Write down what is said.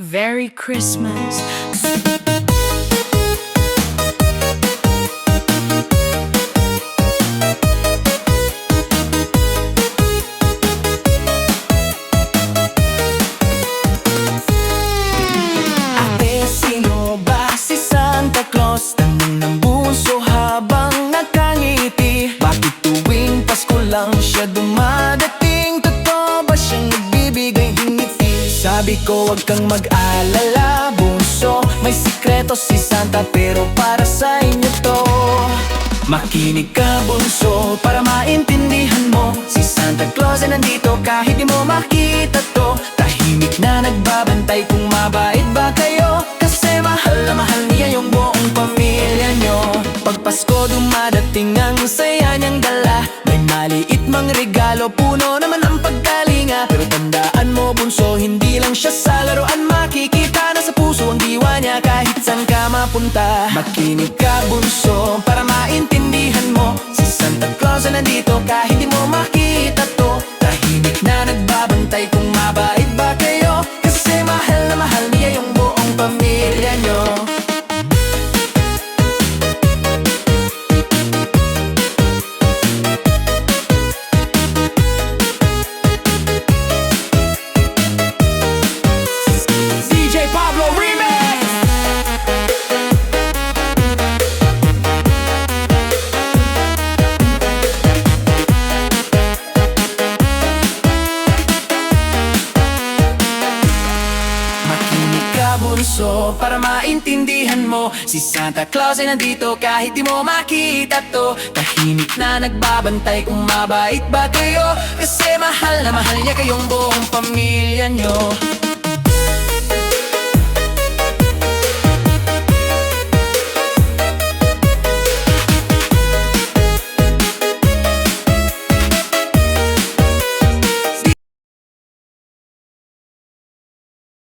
Merry Christmas. Ate, sino ba si Santa Claus? Tanong ng bunso habang nakangiti. Bakit tuwing Pasko lang siya dumadating? Totoo ba siyang nagbibigay ngiti? Sabi ko wag kang mag-alala, bunso. May sikreto si Santa pero para sa inyo to. Makinig ka, bunso, para maintindihan mo. Si Santa Claus ay nandito kahit di mo makita to. Tahimik na nagbabantay kung mabait ba kayo. Kasi mahal na mahal niya yung buong pamilya nyo. Pag Pasko dumadating ang saya niyang dala. May maliit mang regalo, puno naman ang pagkalinga. Pero tandaan mo, bunso, hindi lang siya sa laruan. Makikita na sa puso ang diwa niya kahit saan ka mapunta. Makinig ka, bunso, para maintindihan mo. Si Santa Claus ay nandito kahit di mo makita to. Tahimik na nagbabantay kung mabait ba kayo. Kasi mahal na mahal niya yung buong pamilya nyo. DJ Pablo Remix. Makinig ka, bunso, para maintindihan mo. Si Santa Claus ay nandito kahit di mo makita to. Tahimik na nagbabantay kung mabait ba kayo. Kasi mahal na mahal niya kayong buong pamilya nyo.